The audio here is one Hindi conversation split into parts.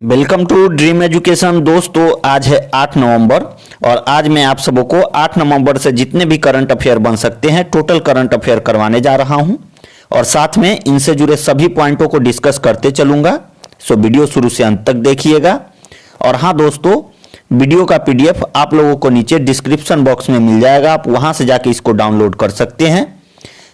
Welcome to dream education. दोस्तों आज है 8 नवंबर और आज मैं आप सबों को 8 नवंबर से जितने भी करंट अफेयर बन सकते हैं टोटल करंट अफेयर करवाने जा रहा हूं और साथ में इनसे जुड़े सभी पॉइंटों को डिस्कस करते चलूंगा। सो वीडियो शुरू से अंत तक देखिएगा। और हाँ दोस्तों, वीडियो का पीडीएफ आप लोगों को नीचे डिस्क्रिप्शन बॉक्स में मिल जाएगा, आप वहां से जाके इसको डाउनलोड कर सकते हैं।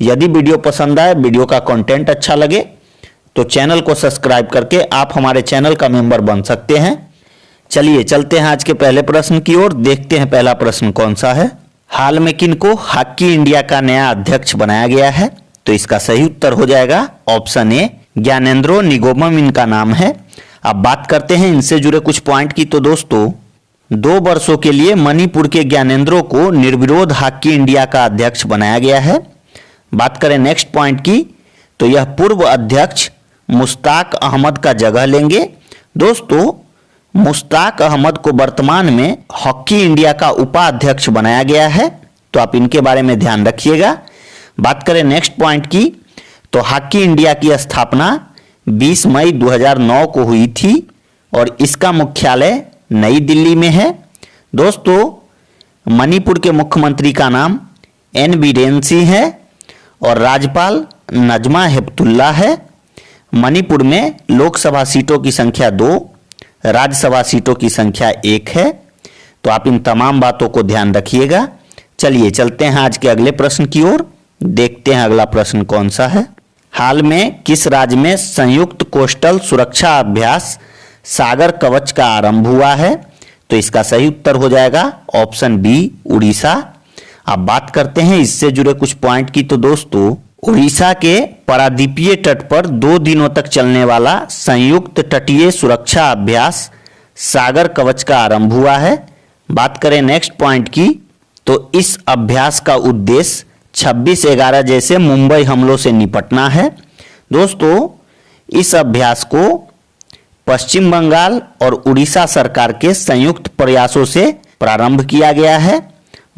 यदि वीडियो पसंद आए, वीडियो का कंटेंट अच्छा लगे तो चैनल को सब्सक्राइब करके आप हमारे चैनल का मेंबर बन सकते हैं। चलिए चलते हैं आज के पहले प्रश्न की ओर। देखते हैं पहला प्रश्न कौन सा है। हाल में किनको हॉकी इंडिया का नया अध्यक्ष बनाया गया है? तो इसका सही उत्तर हो जाएगा ऑप्शन ए, ज्ञानेंद्रो निगोमम इनका नाम है। अब बात करते हैं इनसे जुड़े कुछ पॉइंट की। तो दोस्तों 2 वर्षों के लिए मणिपुर के ज्ञानेंद्रो को निर्विरोध हॉकी इंडिया का अध्यक्ष बनाया गया है। बात करें नेक्स्ट पॉइंट की, तो यह पूर्व अध्यक्ष मुश्ताक अहमद का जगह लेंगे। दोस्तों मुश्ताक अहमद को वर्तमान में हॉकी इंडिया का उपाध्यक्ष बनाया गया है, तो आप इनके बारे में ध्यान रखिएगा। बात करें नेक्स्ट पॉइंट की, तो हॉकी इंडिया की स्थापना 20 मई 2009 को हुई थी और इसका मुख्यालय नई दिल्ली में है। दोस्तों मणिपुर के मुख्यमंत्री का नाम एन बीरेन सिंह है और राज्यपाल नजमा हेपतुल्ला है। मणिपुर में लोकसभा सीटों की संख्या 2, राज्यसभा सीटों की संख्या 1 है, तो आप इन तमाम बातों को ध्यान रखिएगा। चलिए चलते हैं आज के अगले प्रश्न की ओर। देखते हैं अगला प्रश्न कौन सा है। हाल में किस राज्य में संयुक्त कोस्टल सुरक्षा अभ्यास सागर कवच का आरंभ हुआ है? तो इसका सही उत्तर हो जाएगा ऑप्शन बी, उड़ीसा। अब बात करते हैं इससे जुड़े कुछ पॉइंट की। तो दोस्तों उड़ीसा के पारादीपीय तट पर 2 दिनों तक चलने वाला संयुक्त तटीय सुरक्षा अभ्यास सागर कवच का आरंभ हुआ है। बात करें नेक्स्ट पॉइंट की, तो इस अभ्यास का उद्देश्य 26/11 जैसे मुंबई हमलों से निपटना है। दोस्तों इस अभ्यास को पश्चिम बंगाल और उड़ीसा सरकार के संयुक्त प्रयासों से प्रारंभ किया गया है।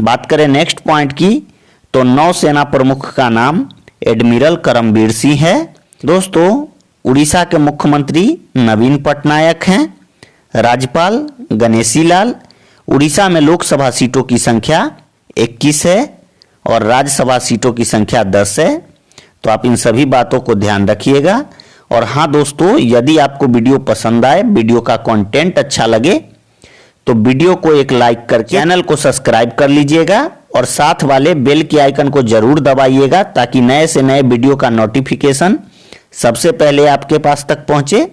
बात करें नेक्स्ट पॉइंट की, तो नौसेना प्रमुख का नाम एडमिरल करमबीर सिंह है। दोस्तों उड़ीसा के मुख्यमंत्री नवीन पटनायक हैं। राज्यपाल गणेशी लाल। उड़ीसा में लोकसभा सीटों की संख्या 21 है और राज्यसभा सीटों की संख्या 10 है, तो आप इन सभी बातों को ध्यान रखिएगा। और हाँ दोस्तों, यदि आपको वीडियो पसंद आए, वीडियो का कंटेंट अच्छा लगे तो वीडियो को एक लाइक करके चैनल को सब्सक्राइब कर लीजिएगा और साथ वाले बेल के आइकन को जरूर दबाइएगा ताकि नए से नए वीडियो का नोटिफिकेशन सबसे पहले आपके पास तक पहुंचे।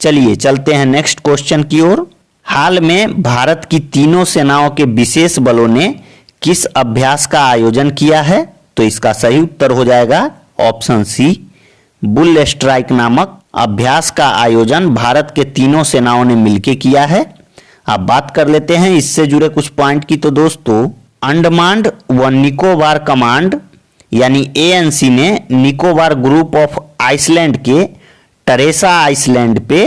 चलिए चलते हैं नेक्स्ट क्वेश्चन की ओर। हाल में भारत की तीनों सेनाओं के विशेष बलों ने किस अभ्यास का आयोजन किया है? तो इसका सही उत्तर हो जाएगा ऑप्शन सी, बुल स्ट्राइक नामक अभ्यास का आयोजन भारत के तीनों सेनाओं ने मिलकर किया है। अब बात कर लेते हैं इससे जुड़े कुछ पॉइंट की। तो दोस्तों अंडमान व निकोबार कमांड यानी एएनसी ने निकोबार ग्रुप ऑफ आइसलैंड के टरेसा आइसलैंड पे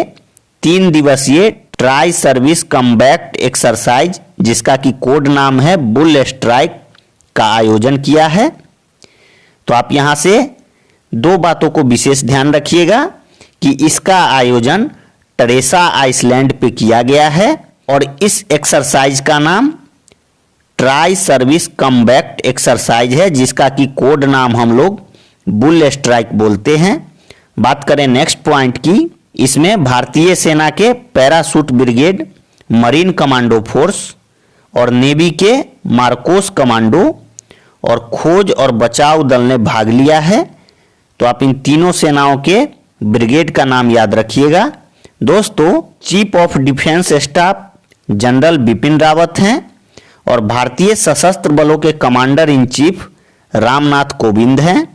3 दिवसीय ट्राई सर्विस कम्बैट एक्सरसाइज जिसका कि कोड नाम है बुल स्ट्राइक का आयोजन किया है। तो आप यहां से 2 बातों को विशेष ध्यान रखिएगा कि इसका आयोजन टरेसा आइसलैंड पे किया गया है और इस एक्सरसाइज का नाम ट्राई सर्विस कम्बैट एक्सरसाइज है जिसका कि कोड नाम हम लोग बुल स्ट्राइक बोलते हैं। बात करें नेक्स्ट पॉइंट की, इसमें भारतीय सेना के parachute brigade, marine commando force और नेवी के मार्कोस कमांडो और खोज और बचाव दल ने भाग लिया है। तो आप इन तीनों सेनाओं के ब्रिगेड का नाम याद रखिएगा। दोस्तों chief of defence staff general Bipin Rawat हैं और भारतीय सशस्त्र बलों के commander in chief Ramnath Kovind हैं।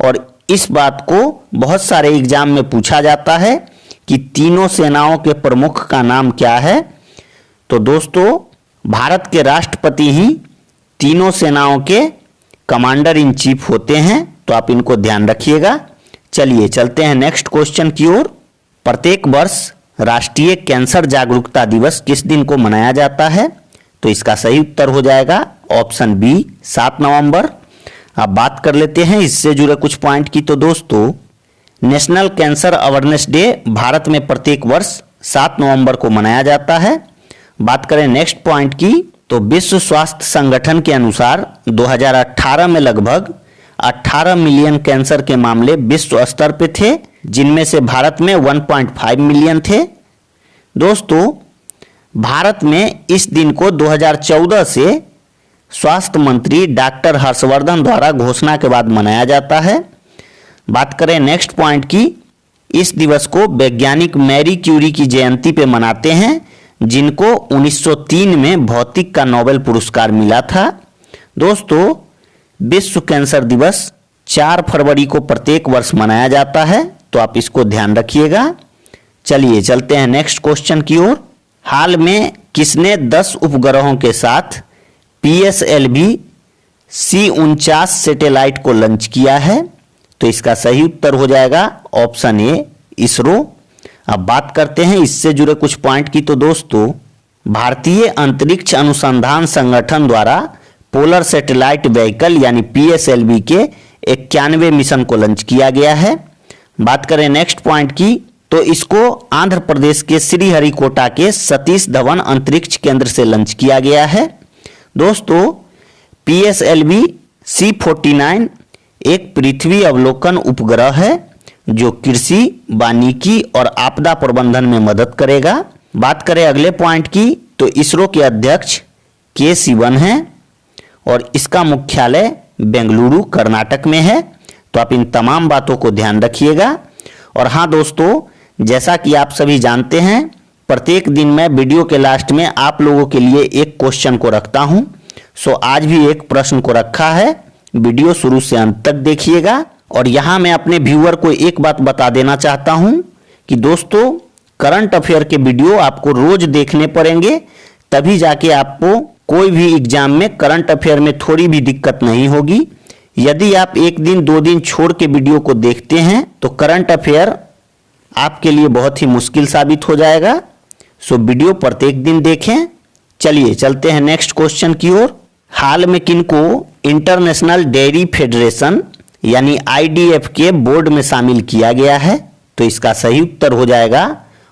और इस बात को बहुत सारे एग्जाम में पूछा जाता है कि तीनों सेनाओं के प्रमुख का नाम क्या है। तो दोस्तों भारत के राष्ट्रपति ही तीनों सेनाओं के कमांडर इन चीफ होते हैं, तो आप इनको ध्यान रखिएगा। चलिए चलते हैं नेक्स्ट क्वेश्चन की ओर। प्रत्येक वर्ष राष्ट्रीय कैंसर जागरूकता दिवस किस दिन को मनाया जाता है? तो इसका सही उत्तर हो जाएगा ऑप्शन बी, 7 नवंबर। अब बात कर लेते हैं इससे जुड़े कुछ पॉइंट की। तो दोस्तों national cancer awareness day Bharat में प्रत्येक वर्ष 7 नवंबर को मनाया जाता है। बात करें नेक्स्ट पॉइंट की, तो विश्व स्वास्थ्य संगठन के अनुसार 2018 में लगभग 18 मिलियन कैंसर के मामले विश्व स्तर पे थे, जिनमें से भारत में 1.5 मिलियन थे। दोस्तों, भारत में इस दिन को 2014 से स्वास्थ्य मंत्री डॉक्टर हर्षवर्धन द्वारा घोषणा के बाद मनाया जाता है। बात करें नेक्स्ट पॉइंट की, इस दिवस को वैज्ञानिक मैरी क्यूरी की जयंती पे मनाते हैं, जिनको 1903 में भौतिक का नोबेल पुरस्कार मिला था। दोस्तों, विश्व कैंसर दिवस 4 फरवरी को प्रत्येक वर्ष मनाया जाता है, तो आप इसको ध्यान रखिएगा। चलिए चलते हैं नेक्स्ट क्वेश्चन की ओर। हाल में किसने 10 उपग्रहों के साथ PSLV C49 सैटेलाइट को लॉन्च किया है? तो इसका सही उत्तर हो जाएगा ऑप्शन ए, इसरो। अब बात करते हैं इससे जुड़े कुछ पॉइंट की। तो दोस्तों, भारतीय अंतरिक्ष अनुसंधान संगठन द्वारा पोलर सैटेलाइट व्हीकल यानी PSLV के 91वें मिशन को लॉन्च किया गया है। बात करें नेक्स्ट पॉइंट की, तो इसको आंध्र प्रदेश के श्रीहरिकोटा के सतीश धवन अंतरिक्ष केंद्र से लॉन्च किया गया है। दोस्तों, PSLV C49 एक पृथ्वी अवलोकन उपग्रह है जो कृषि, वानिकी और आपदा प्रबंधन में मदद करेगा। बात करें अगले पॉइंट की, तो इसरो के अध्यक्ष के सिवन हैं और इसका मुख्यालय बेंगलुरु कर्नाटक में है। तो आप इन तमाम बातों को ध्यान रखिएगा। और हाँ दोस्तों, जैसा कि आप सभी जानते हैं, प्रत्येक दिन मैं वीडियो के लास्ट में आप लोगों के लिए एक क्वेश्चन को रखता हूं। सो आज भी एक प्रश्न को रखा है, वीडियो शुरू से अंत तक देखिएगा। और यहां मैं अपने व्यूअर को एक बात बता देना चाहता हूं कि दोस्तों, करंट अफेयर के वीडियो आपको रोज देखने पड़ेंगे, तभी जाके आपको कोई भी एग्जाम में करंट अफेयर में थोड़ी भी दिक्कत नहीं होगी। यदि आप एक दिन 2 दिन छोड़ के वीडियो को देखते हैं तो करंट अफेयर आपके लिए बहुत ही मुश्किल साबित हो जाएगा। सो वीडियो प्रत्येक दिन देखें। चलिए चलते हैं नेक्स्ट क्वेश्चन की ओर। हाल में किनको इंटरनेशनल डेयरी फेडरेशन यानी IDF के बोर्ड में शामिल किया गया है? तो इसका सही उत्तर हो जाएगा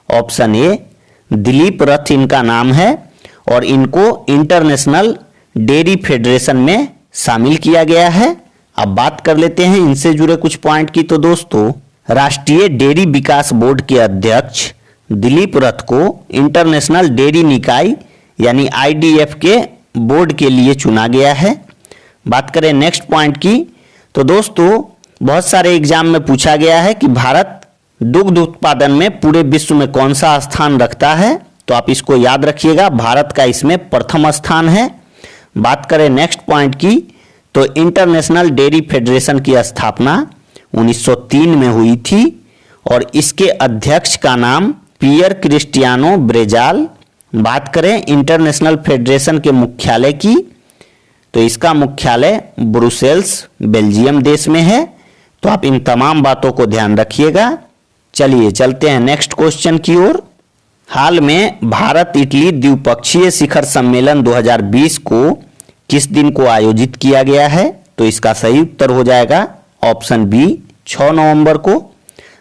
ऑप्शन ए, दिलीप रथ इनका नाम है और इनको इंटरनेशनल डेयरी फेडरेशन में शामिल किया गया है। अब बात कर लेते हैं इनसे जुड़े कुछ पॉइंट की। तो दोस्तों, राष्ट्रीय डेयरी विकास बोर्ड के अध्यक्ष दिलीप रथ को इंटरनेशनल डेयरी निकाय यानी IDF के बोर्ड के लिए चुना गया है। बात करें नेक्स्ट पॉइंट की, तो दोस्तों, बहुत सारे एग्जाम में पूछा गया है कि भारत दुग्ध उत्पादन में पूरे विश्व में कौन सा स्थान रखता है? तो आप इसको याद रखिएगा, भारत का इसमें प्रथम स्थान है। बात करें नेक्स्ट पॉइंट की, तो इंटरनेशनल डेयरी फेडरेशन की स्थापना 1903 में हुई थी और इसके अध्यक्ष का नाम पियर क्रिस्टियानो ब्रेजाल। बात करें इंटरनेशनल फेडरेशन के मुख्यालय की, तो इसका मुख्यालय ब्रुसेल्स बेल्जियम देश में है। तो आप इन तमाम बातों को ध्यान रखिएगा। चलिए चलते हैं नेक्स्ट क्वेश्चन की ओर। हाल में भारत इटली द्विपक्षीय शिखर सम्मेलन 2020 को किस दिन को आयोजित किया गया है? तो इसका सही उत्तर हो जाएगा ऑप्शन बी, 6 नवंबर को।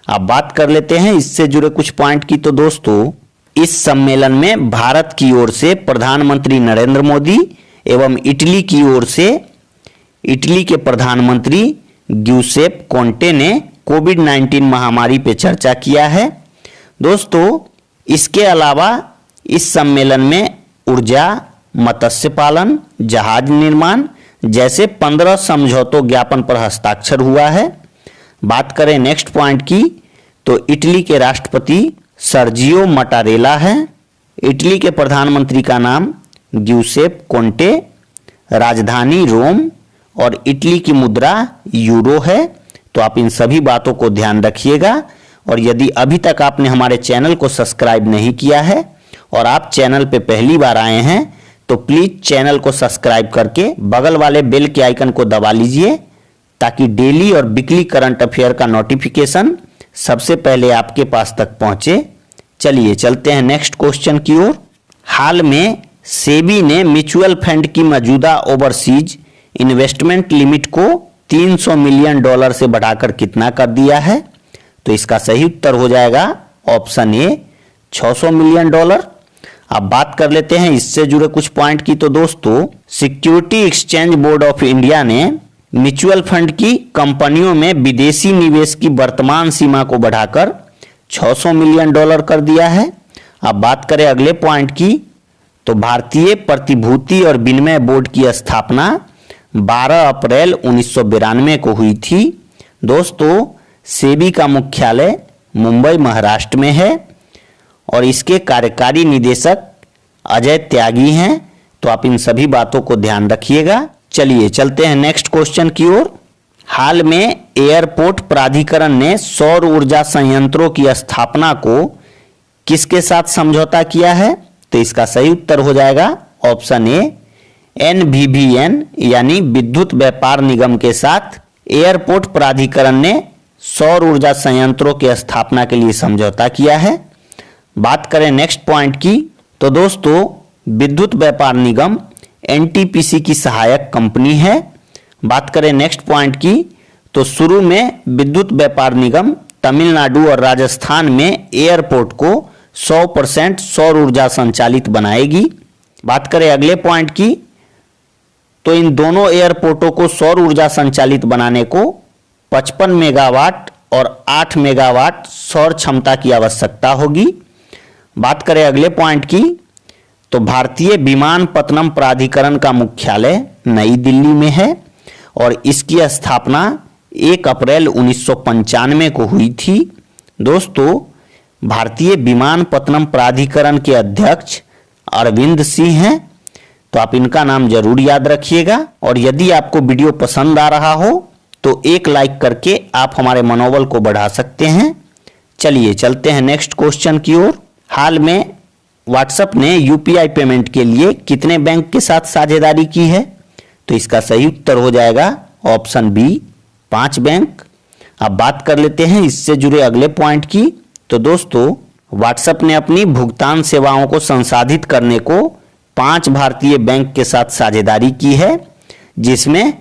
अब बात कर लेते हैं इससे जुड़े कुछ पॉइंट की। तो दोस्तों, इस सम्मेलन में भारत की ओर से प्रधानमंत्री नरेंद्र मोदी एवं इटली की ओर से इटली के प्रधानमंत्री ग्यूसेप कोंटे ने कोविड-19 महामारी पर चर्चा किया है। दोस्तों, इसके अलावा इस सम्मेलन में ऊर्जा, मत्स्य पालन, जहाज निर्माण जैसे 15 समझौतों ज्ञापन पर हस्ताक्षर हुआ है। बात करें नेक्स्ट पॉइंट की, तो इटली के राष्ट्रपति सर्जियो मटारेला हैं। इटली के प्रधानमंत्री का नाम ग्यूसेप कोंटे, राजधानी रोम और इटली की मुद्रा यूरो है। तो आप इन सभी बातों को ध्यान रखिएगा। और यदि अभी तक आपने हमारे चैनल को सब्सक्राइब नहीं किया है और आप चैनल पे पहली बार आए हैं, तो प्लीज चैनल को सब्सक्राइब करके बगल वाले बेल के आइकन को दबा लीजिए, ताकि डेली और वीकली करंट अफेयर का नोटिफिकेशन सबसे पहले आपके पास तक पहुंचे। चलिए चलते हैं नेक्स्ट क्वेश्चन की ओर। हाल में सेबी ने म्यूचुअल फंड की मौजूदा ओवरसीज इन्वेस्टमेंट लिमिट को $300 मिलियन से बढ़ाकर कितना कर दिया है? तो इसका सही उत्तर हो जाएगा ऑप्शन ए, $600 मिलियन। अब बात कर लेते हैं इससे जुड़े कुछ पॉइंट की। तो दोस्तों, security exchange board of India ने म्यूचुअल फंड की कंपनियों में विदेशी निवेश की वर्तमान सीमा को बढ़ाकर $600 मिलियन कर दिया है। अब बात करें अगले पॉइंट की, तो भारतीय प्रतिभूति और विनिमय बोर्ड की स्थापना 12 अप्रैल 1992 को हुई थी। दोस्तों, सेबी का मुख्यालय मुंबई महाराष्ट्र में है और इसके कार्यकारी निदेशक अजय त्यागी हैं। तो आप इन सभी बातों को ध्यान रखिएगा। चलिए चलते हैं नेक्स्ट क्वेश्चन की ओर। हाल में एयरपोर्ट प्राधिकरण ने सौर ऊर्जा संयंत्रों की स्थापना को किसके साथ समझौता किया है? तो इसका सही उत्तर हो जाएगा ऑप्शन ए, NVVN यानी विद्युत व्यापार निगम के साथ एयरपोर्ट प्राधिकरण ने सौर ऊर्जा संयंत्रों की स्थापना के लिए समझौता किया है। बात करें नेक्स्ट पॉइंट की, तो दोस्तों, विद्युत व्यापार निगम NTPC की सहायक कंपनी है। बात करें नेक्स्ट पॉइंट की, तो शुरू में विद्युत व्यापार निगम तमिलनाडु और राजस्थान में एयरपोर्ट को 100% सौर ऊर्जा संचालित बनाएगी। बात करें अगले पॉइंट की, तो इन दोनों एयरपोर्टों को सौर ऊर्जा संचालित बनाने को 55 मेगावाट और 8 मेगावाट सौर क्षमता की आवश्यकता होगी। बात करें अगले पॉइंट की, तो भारतीय विमानपत्तनम प्राधिकरण का मुख्यालय नई दिल्ली में है और इसकी स्थापना 1 अप्रैल 1995 को हुई थी। दोस्तों, भारतीय विमानपत्तनम प्राधिकरण के अध्यक्ष अरविंद सिंह हैं, तो आप इनका नाम जरूर याद रखिएगा। और यदि आपको वीडियो पसंद आ रहा हो तो एक लाइक करके आप हमारे मनोबल को बढ़ा सकते हैं। चलिए चलते हैं नेक्स्ट क्वेश्चन की ओर। हाल में व्हाट्सएप ने UPI पेमेंट के लिए कितने बैंक के साथ साझेदारी की है? तो इसका सही उत्तर हो जाएगा ऑप्शन बी, 5 बैंक। अब बात कर लेते हैं इससे जुड़े अगले पॉइंट की। तो दोस्तों, व्हाट्सएप ने अपनी भुगतान सेवाओं को संसाधित करने को 5 भारतीय बैंक के साथ साझेदारी की है, जिसमें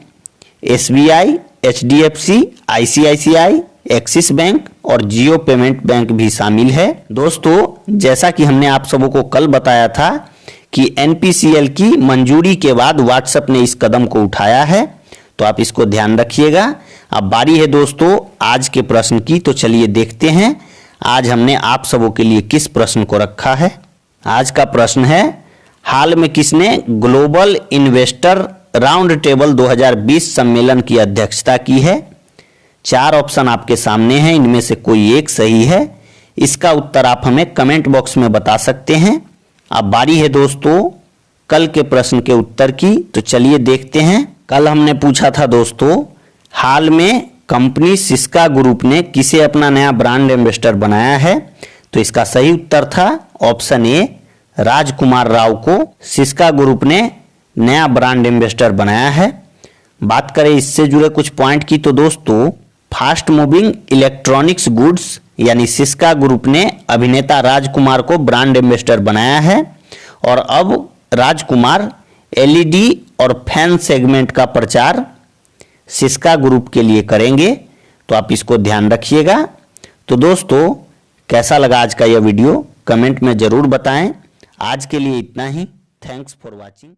SBI, HDFC, ICICI, axis bank और जियो पेमेंट बैंक भी शामिल है। दोस्तों, जैसा कि हमने आप सबों को कल बताया था कि NPCL की मंजूरी के बाद व्हाट्सएप ने इस कदम को उठाया है, तो आप इसको ध्यान रखिएगा। अब बारी है दोस्तों आज के प्रश्न की, तो चलिए देखते हैं आज हमने आप सबों के लिए किस प्रश्न को रखा है। आज का प्रश्न है, हाल में किसने ग्लोबल इन्वेस्टर राउंड टेबल 2020 सम्मेलन की अध्यक्षता की है? 4 ऑप्शन आपके सामने हैं, इनमें से कोई एक सही है। इसका उत्तर आप हमें कमेंट बॉक्स में बता सकते हैं। अब बारी है दोस्तों कल के प्रश्न के उत्तर की, तो चलिए देखते हैं। कल हमने पूछा था दोस्तों, हाल में कंपनी सिस्का ग्रुप ने किसे अपना नया ब्रांड एम्बेसडर बनाया है? तो इसका सही उत्तर था ऑप्शन ए, राजकुमार राव को सिस्का ग्रुप ने नया ब्रांड एम्बेसडर बनाया है। बात करें इससे जुड़े कुछ पॉइंट की, तो दोस्तों, फास्ट मूविंग इलेक्ट्रॉनिक्स गुड्स यानी सिस्का ग्रुप ने अभिनेता राजकुमार को ब्रांड एम्बेसडर बनाया है और अब राजकुमार LED और फैन सेगमेंट का प्रचार सिस्का ग्रुप के लिए करेंगे, तो आप इसको ध्यान रखिएगा। तो दोस्तों, कैसा लगा आज का यह वीडियो कमेंट में जरूर बताएं। आज के लिए इतना ही। Thanks for watching.